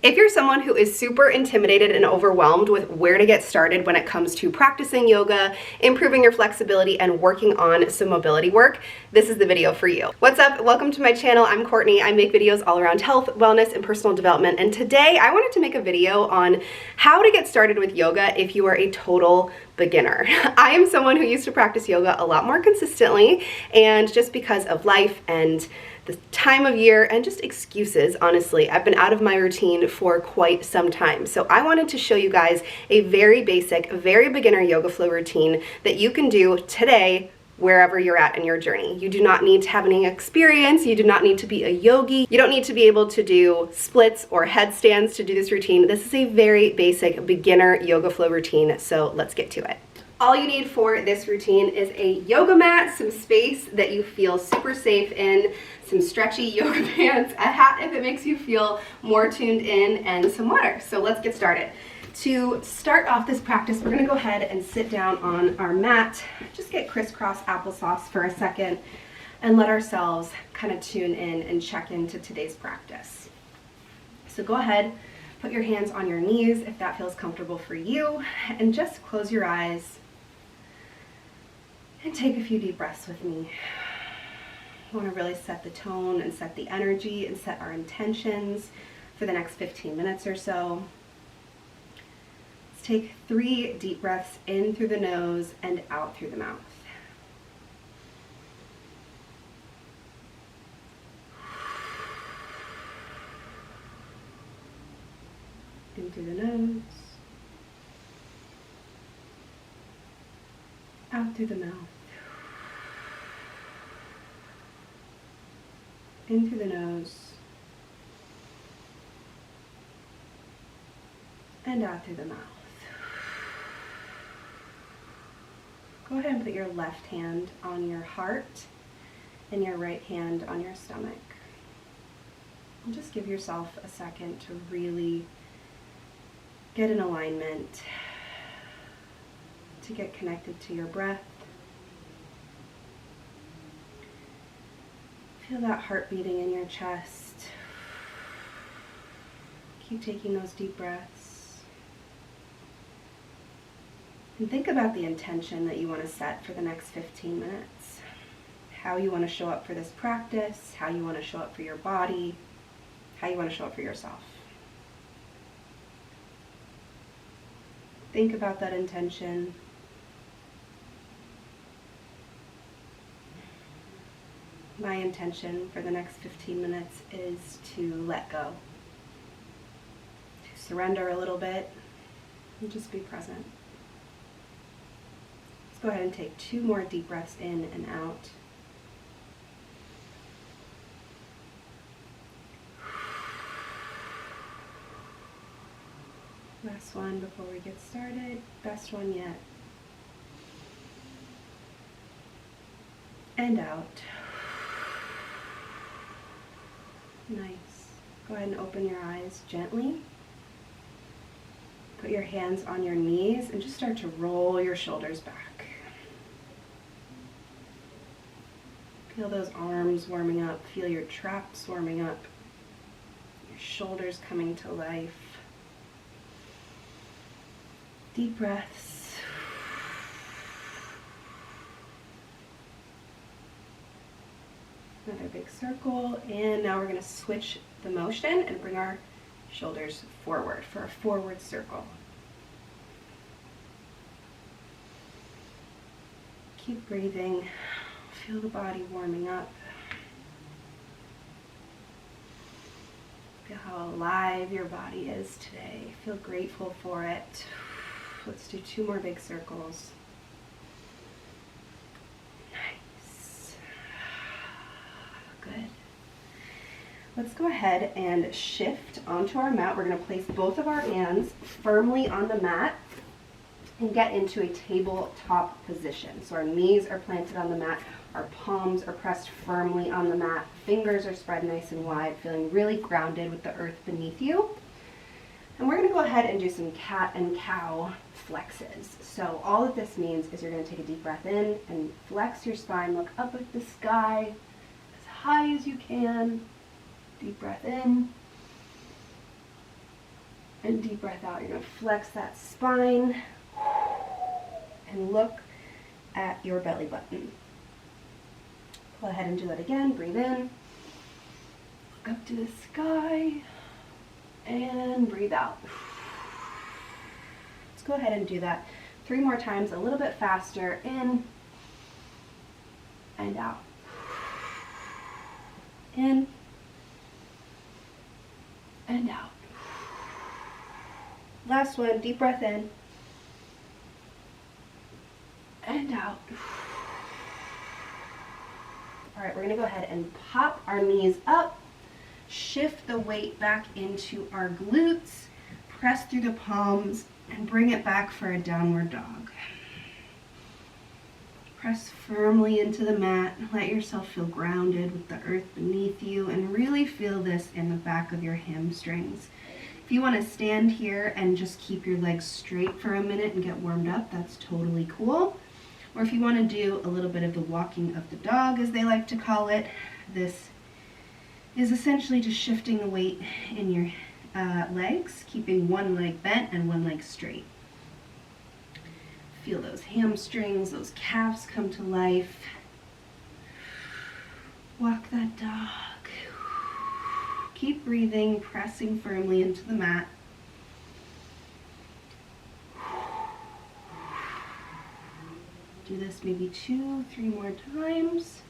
If you're someone who is super intimidated and overwhelmed with where to get started when it comes to practicing yoga, improving your flexibility, and working on some mobility work, this is the video for you. What's up? Welcome to my channel. I'm Courtney. I make videos all around health, wellness, and personal development. And today I wanted to make a video on how to get started with yoga if you are a total beginner. I am someone who used to practice yoga a lot more consistently, and just because of life and the time of year and just excuses, honestly, I've been out of my routine for quite some time. So I wanted to show you guys a very basic, very beginner yoga flow routine that you can do today wherever you're at in your journey. You do not need to have any experience. You do not need to be a yogi. You don't need to be able to do splits or headstands to do this routine. This is a very basic beginner yoga flow routine. So let's get to it. All you need for this routine is a yoga mat, some space that you feel super safe in, some stretchy yoga pants, a hat if it makes you feel more tuned in, and some water. So let's get started. To start off this practice, we're gonna go ahead and sit down on our mat, just get crisscross applesauce for a second, and let ourselves kind of tune in and check into today's practice. So go ahead, put your hands on your knees if that feels comfortable for you, and just close your eyes and take a few deep breaths with me. I want to really set the tone and set the energy and set our intentions for the next 15 minutes or so. Let's take 3 deep breaths in through the nose and out through the mouth. In through the nose, out through the mouth. In through the nose, and out through the mouth. Go ahead and put your left hand on your heart and your right hand on your stomach. And just give yourself a second to really get in alignment, to get connected to your breath. Feel that heart beating in your chest. Keep taking those deep breaths. And think about the intention that you want to set for the next 15 minutes. How you want to show up for this practice, how you want to show up for your body, how you want to show up for yourself. Think about that intention. My intention for the next 15 minutes is to let go, to surrender a little bit, and just be present. Let's go ahead and take 2 more deep breaths in and out. Last one before we get started, best one yet. And out. Nice. Go ahead and open your eyes gently. Put your hands on your knees and just start to roll your shoulders back. Feel those arms warming up. Feel your traps warming up. Your shoulders coming to life. Deep breaths. Another big circle, and now we're going to switch the motion and bring our shoulders forward for a forward circle. Keep breathing. Feel the body warming up. Feel how alive your body is today. Feel grateful for it. Let's do 2 more big circles. Nice. Good. Let's go ahead and shift onto our mat. We're going to place both of our hands firmly on the mat and get into a tabletop position. So our knees are planted on the mat, our palms are pressed firmly on the mat, fingers are spread nice and wide, feeling really grounded with the earth beneath you. And we're going to go ahead and do some cat and cow flexes. So all that this means is you're going to take a deep breath in and flex your spine, look up at the sky as high as you can. Deep breath in. And deep breath out. You're going to flex that spine and look at your belly button. Go ahead and do that again. Breathe in. Look up to the sky. And breathe out. Let's go ahead and do that 3 more times, a little bit faster. In and out. In and out. Last one, deep breath in and out. All right, we're gonna go ahead and pop our knees up, shift the weight back into our glutes, press through the palms, and bring it back for a downward dog. Press firmly into the mat, let yourself feel grounded with the earth beneath you, and really feel this in the back of your hamstrings. If you want to stand here and just keep your legs straight for a minute and get warmed up, that's totally cool. Or if you want to do a little bit of the walking of the dog, as they like to call it, this is essentially just shifting the weight in your legs, keeping one leg bent and one leg straight. Feel those hamstrings, those calves come to life. Walk that dog. Keep breathing, pressing firmly into the mat. Do this maybe 2, 3 more times.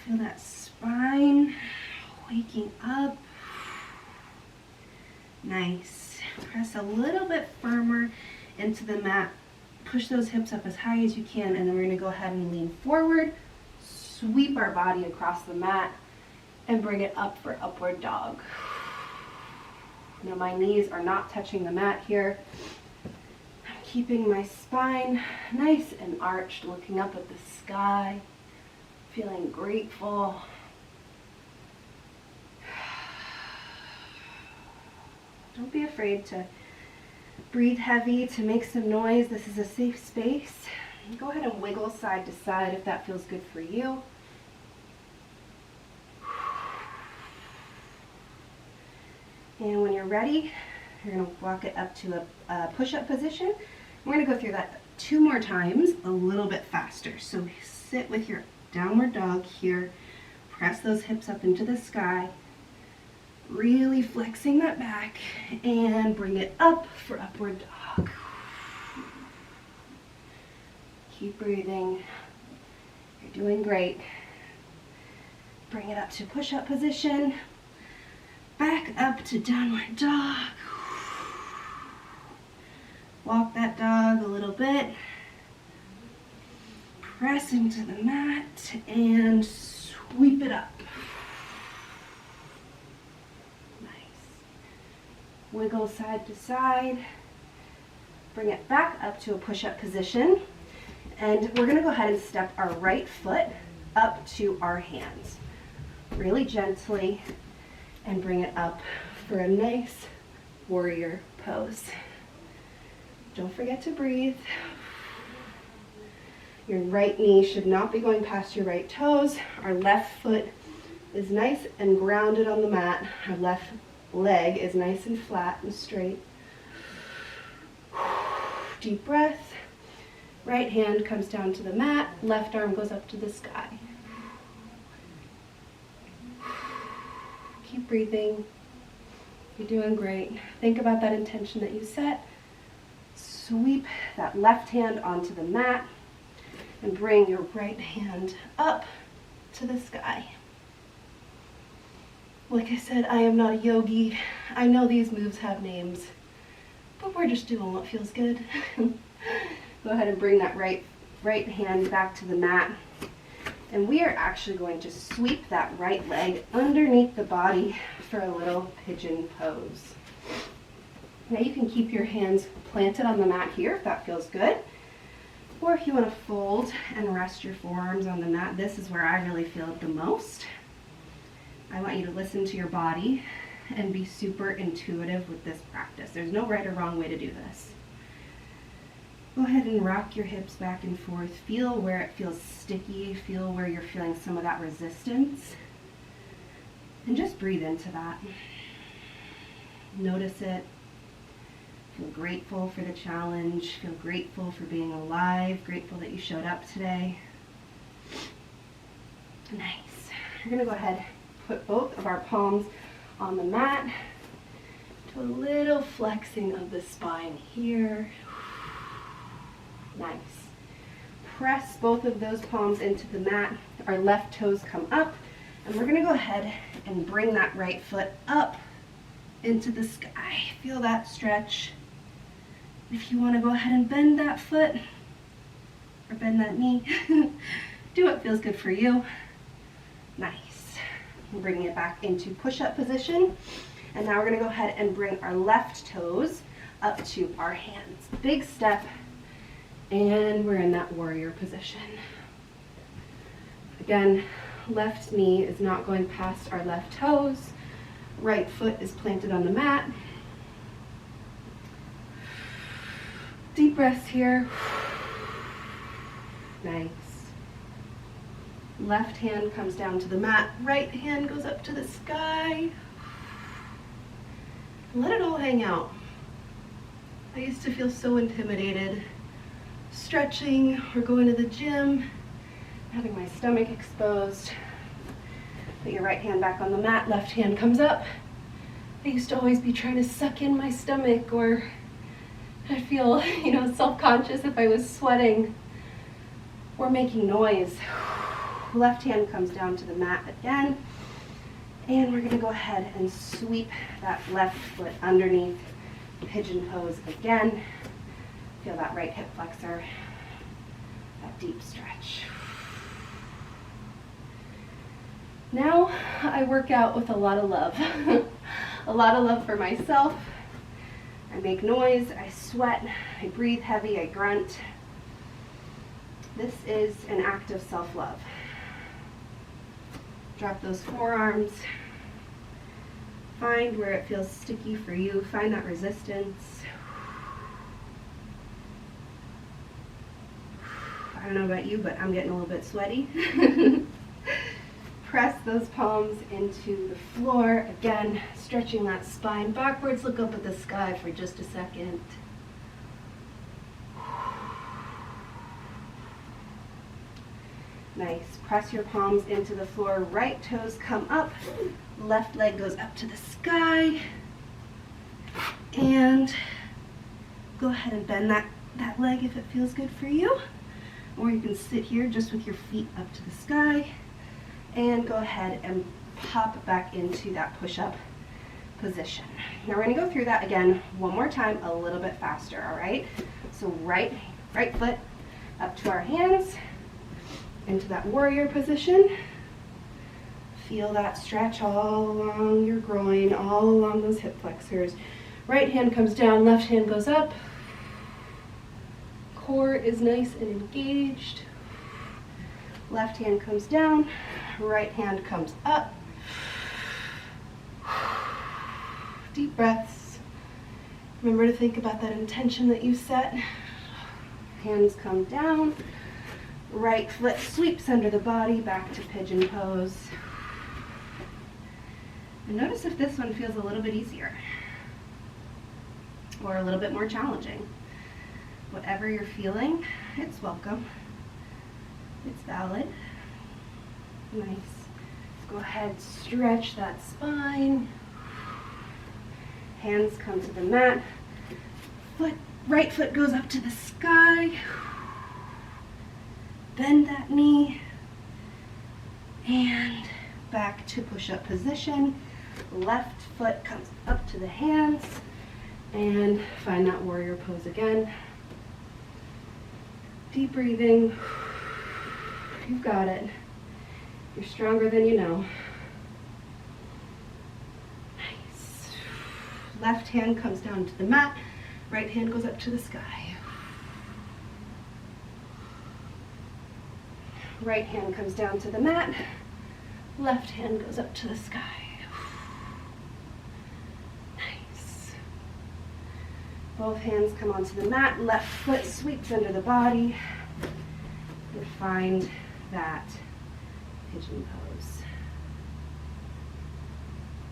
Feel that spine waking up. Nice. Press a little bit firmer into the mat. Push those hips up as high as you can, and then we're going to go ahead and lean forward, sweep our body across the mat, and bring it up for upward dog. Now my knees are not touching the mat here. I'm keeping my spine nice and arched, looking up at the sky, feeling grateful. Don't be afraid to breathe heavy, to make some noise. This is a safe space. Go ahead and wiggle side to side if that feels good for you. And when you're ready, you're going to walk it up to a push-up position. We're going to go through that 2 more times, a little bit faster. So sit with your downward dog here. Press those hips up into the sky. Really flexing that back, and bring it up for upward dog. Keep breathing. You're doing great. Bring it up to push-up position. Back up to downward dog. Walk that dog a little bit. Press into the mat and sweep it up. Nice. Wiggle side to side. Bring it back up to a push-up position. And we're going to go ahead and step our right foot up to our hands. Really gently. And bring it up for a nice warrior pose. Don't forget to breathe. Your right knee should not be going past your right toes. Our left foot is nice and grounded on the mat. Our left leg is nice and flat and straight. Deep breath. Right hand comes down to the mat. Left arm goes up to the sky. Keep breathing. You're doing great. Think about that intention that you set. Sweep that left hand onto the mat and bring your right hand up to the sky. Like I said, I am not a yogi. I know these moves have names, but we're just doing what feels good. Go ahead and bring that right hand back to the mat. And we are actually going to sweep that right leg underneath the body for a little pigeon pose. Now you can keep your hands planted on the mat here if that feels good. Or if you want to fold and rest your forearms on the mat, this is where I really feel it the most. I want you to listen to your body and be super intuitive with this practice. There's no right or wrong way to do this. Go ahead and rock your hips back and forth. Feel where it feels sticky. Feel where you're feeling some of that resistance. And just breathe into that. Notice it. Feel grateful for the challenge. Feel grateful for being alive. Grateful that you showed up today. Nice. We're going to go ahead and put both of our palms on the mat. Do a little flexing of the spine here. Nice. Press both of those palms into the mat. Our left toes come up. And we're going to go ahead and bring that right foot up into the sky. Feel that stretch. If you want to go ahead and bend that foot or bend that knee, do what feels good for you. Nice. And bringing it back into push-up position. And now we're going to go ahead and bring our left toes up to our hands. Big step. And we're in that warrior position. Again, left knee is not going past our left toes. Right foot is planted on the mat. Deep breaths here. Nice. Left hand comes down to the mat. Right hand goes up to the sky. Let it all hang out. I used to feel so intimidated stretching or going to the gym, having my stomach exposed. Put your right hand back on the mat, left hand comes up. I used to always be trying to suck in my stomach, or I'd feel, self-conscious if I was sweating or making noise. Left hand comes down to the mat again. And we're gonna go ahead and sweep that left foot underneath, pigeon pose again. Feel that right hip flexor, that deep stretch. Now I work out with a lot of love. A lot of love for myself. I make noise, I sweat, I breathe heavy, I grunt. This is an act of self-love. Drop those forearms. Find where it feels sticky for you. Find that resistance. I don't know about you, but I'm getting a little bit sweaty. Press those palms into the floor. Again, stretching that spine backwards. Look up at the sky for just a second. Nice. Press your palms into the floor. Right toes come up. Left leg goes up to the sky. And go ahead and bend that leg if it feels good for you. Or you can sit here just with your feet up to the sky. And go ahead and pop back into that push-up position. Now we're going to go through that again one more time, a little bit faster, all right? So right foot up to our hands, into that warrior position. Feel that stretch all along your groin, all along those hip flexors. Right hand comes down, left hand goes up. Core is nice and engaged. Left hand comes down, right hand comes up. Deep breaths. Remember to think about that intention that you set. Hands come down. Right foot sweeps under the body, back to pigeon pose. And notice if this one feels a little bit easier or a little bit more challenging. Whatever you're feeling, it's welcome. It's valid. Nice. Go ahead, stretch that spine. Hands come to the mat. Right foot goes up to the sky. Bend that knee. And back to push-up position. Left foot comes up to the hands. And find that warrior pose again. Deep breathing. You've got it. You're stronger than you know. Nice. Left hand comes down to the mat. Right hand goes up to the sky. Right hand comes down to the mat. Left hand goes up to the sky. Nice. Both hands come onto the mat. Left foot sweeps under the body. And find that pigeon pose.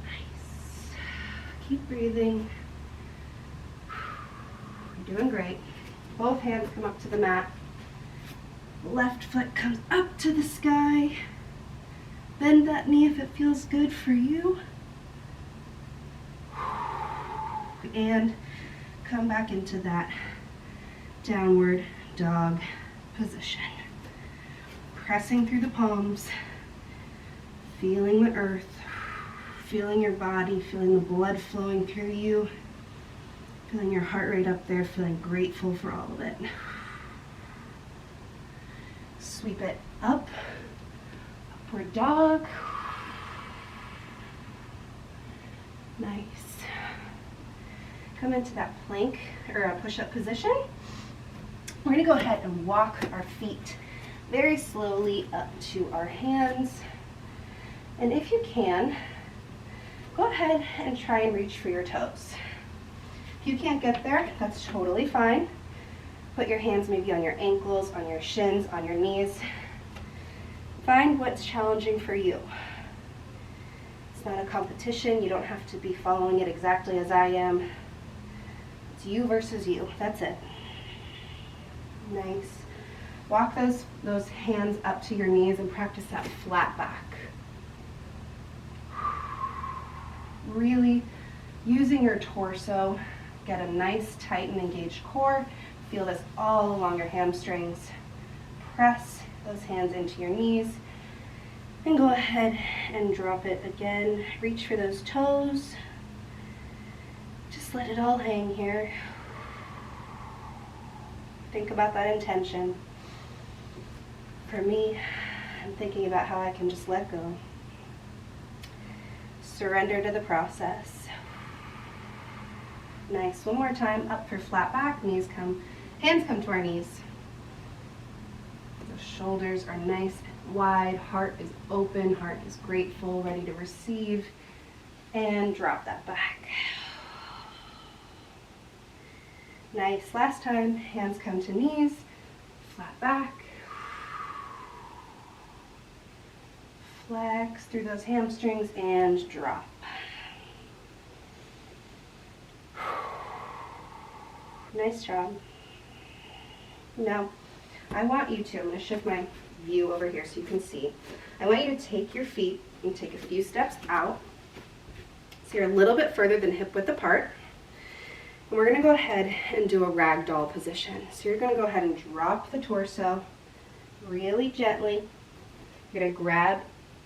Nice. Keep breathing. You're doing great. Both hands come up to the mat. Left foot comes up to the sky. Bend that knee if it feels good for you. And come back into that downward dog position. Pressing through the palms, feeling the earth, feeling your body, feeling the blood flowing through you, feeling your heart rate up there, feeling grateful for all of it. Sweep it up, upward dog. Nice. Come into that plank or a push-up position. We're gonna go ahead and walk our feet very slowly up to our hands. And if you can, go ahead and try and reach for your toes. If you can't get there, that's totally fine. Put your hands maybe on your ankles, on your shins, on your knees. Find what's challenging for you. It's not a competition. You don't have to be following it exactly as I am. It's you versus you. That's it. Nice. Walk those hands up to your knees and practice that flat back. Really using your torso, get a nice, tight and engaged core. Feel this all along your hamstrings. Press those hands into your knees and go ahead and drop it again. Reach for those toes. Just let it all hang here. Think about that intention. For me, I'm thinking about how I can just let go. Surrender to the process. Nice. One more time. Up for flat back. Hands come to our knees. The shoulders are nice and wide. Heart is open. Heart is grateful, ready to receive. And drop that back. Nice. Last time. Hands come to knees. Flat back. Flex through those hamstrings and drop. Nice job. Now, I want you to, I'm going to shift my view over here so you can see. I want you to take your feet and take a few steps out. So you're a little bit further than hip width apart. And we're going to go ahead and do a ragdoll position. So you're going to go ahead and drop the torso really gently. You're going to grab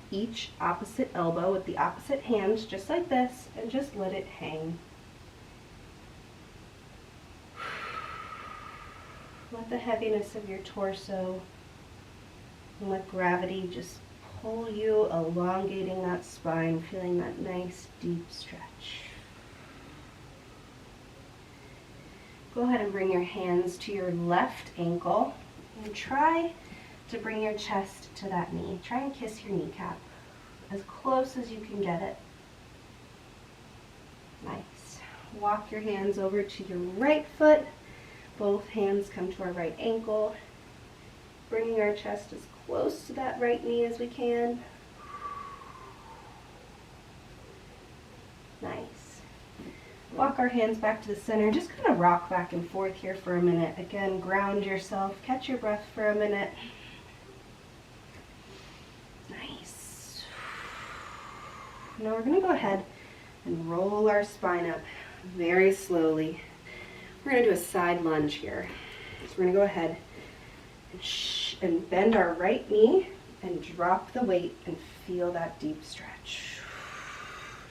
each opposite elbow with the opposite hands, just like this, and just let it hang. Let the heaviness of your torso and let gravity just pull you, elongating that spine, feeling that nice deep stretch. Go ahead and bring your hands to your left ankle and try to bring your chest to that knee. Try and kiss your kneecap as close as you can get it. Nice. Walk your hands over to your right foot. Both hands come to our right ankle. Bringing our chest as close to that right knee as we can. Nice. Walk our hands back to the center. Just kind of rock back and forth here for a minute. Again, ground yourself. Catch your breath for a minute. Nice. Now we're going to go ahead and roll our spine up very slowly. We're going to do a side lunge here. So we're going to go ahead and bend our right knee and drop the weight and feel that deep stretch.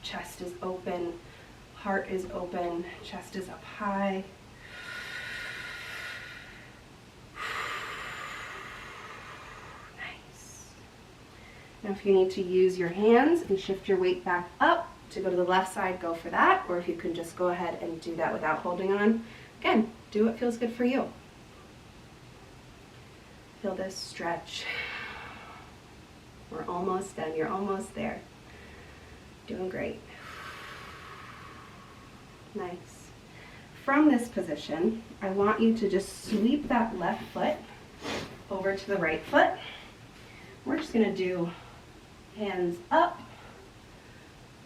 Chest is open, heart is open, chest is up high. Nice. Now if you need to use your hands and shift your weight back up to go to the left side, go for that. Or if you can just go ahead and do that without holding on, again, do what feels good for you. Feel this stretch. We're almost done. You're almost there. Doing great. Nice. From this position, I want you to just sweep that left foot over to the right foot. We're just going to do hands up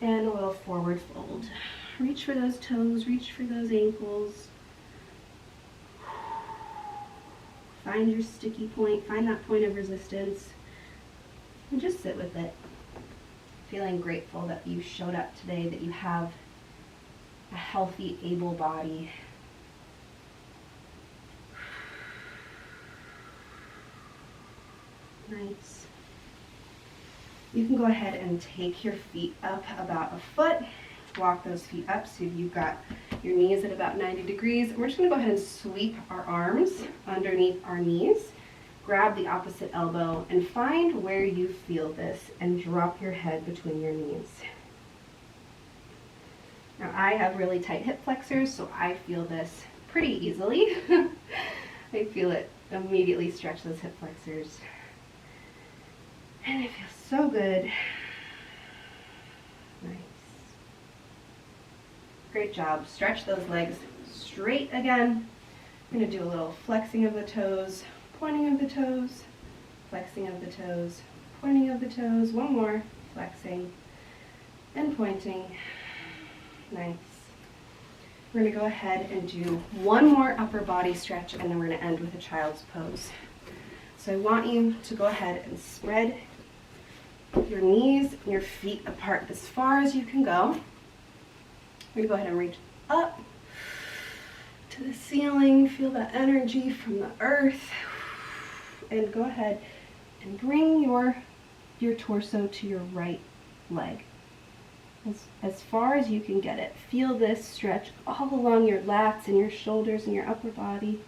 and a little forward fold. Reach for those toes, reach for those ankles. Find your sticky point, find that point of resistance, and just sit with it. Feeling grateful that you showed up today, that you have a healthy, able body. Nice. You can go ahead and take your feet up about a foot. Walk those feet up so you've got your knees at about 90 degrees. And we're just going to go ahead and sweep our arms underneath our knees. Grab the opposite elbow and find where you feel this and drop your head between your knees. Now I have really tight hip flexors, so I feel this pretty easily. I feel it immediately stretch those hip flexors. And it feels so good. Nice. Great job. Stretch those legs straight again. I'm going to do a little flexing of the toes, pointing of the toes, flexing of the toes, pointing of the toes. One more. Flexing and pointing. Nice. We're going to go ahead and do one more upper body stretch, and then we're going to end with a child's pose. So I want you to go ahead and spread your knees and your feet apart as far as you can go. We're going to go ahead and reach up to the ceiling. Feel that energy from the earth. And go ahead and bring your torso to your right leg. As far as you can get it. Feel this stretch all along your lats and your shoulders and your upper body.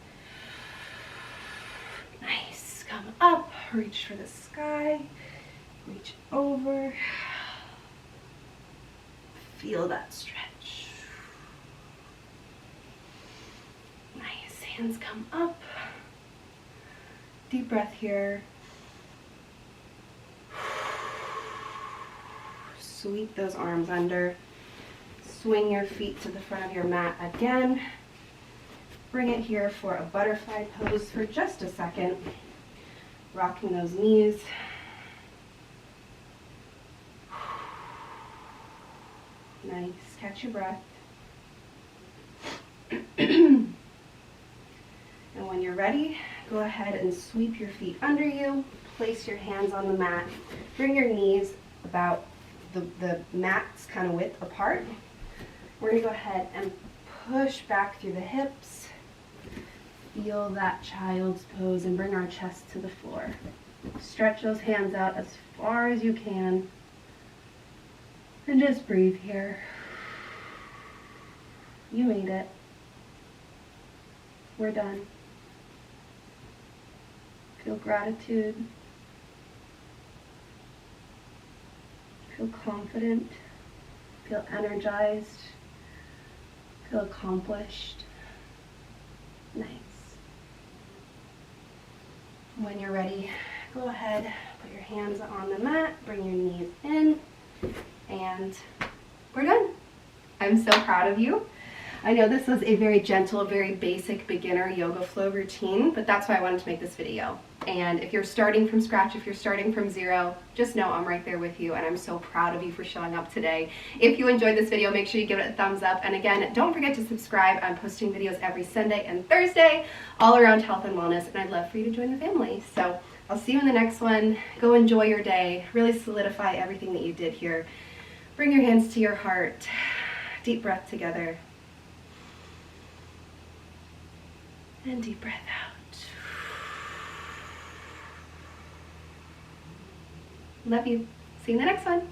Nice. Come up. Reach for the sky. Reach over. Feel that stretch. Nice. Hands come up. Deep breath here. Sweep those arms under. Swing your feet to the front of your mat again. Bring it here for a butterfly pose for just a second. Rocking those knees. Nice. Catch your breath. And when you're ready, go ahead and sweep your feet under you. Place your hands on the mat. Bring your knees about the mat's kind of width apart. We're going to go ahead and push back through the hips. Feel that child's pose and bring our chest to the floor. Stretch those hands out as far as you can. And just breathe here. You made it. We're done. Feel gratitude. Feel confident. Feel energized. Feel accomplished. Nice. When you're ready, go ahead, put your hands on the mat, bring your knees in, and we're done. I'm so proud of you. I know this was a very gentle, very basic beginner yoga flow routine, but that's why I wanted to make this video. And if you're starting from scratch, if you're starting from zero, just know I'm right there with you, and I'm so proud of you for showing up today. If you enjoyed this video, make sure you give it a thumbs up. And again, don't forget to subscribe. I'm posting videos every Sunday and Thursday all around health and wellness, and I'd love for you to join the family. So I'll see you in the next one. Go enjoy your day. Really solidify everything that you did here. Bring your hands to your heart. Deep breath together. And deep breath out. Love you. See you in the next one.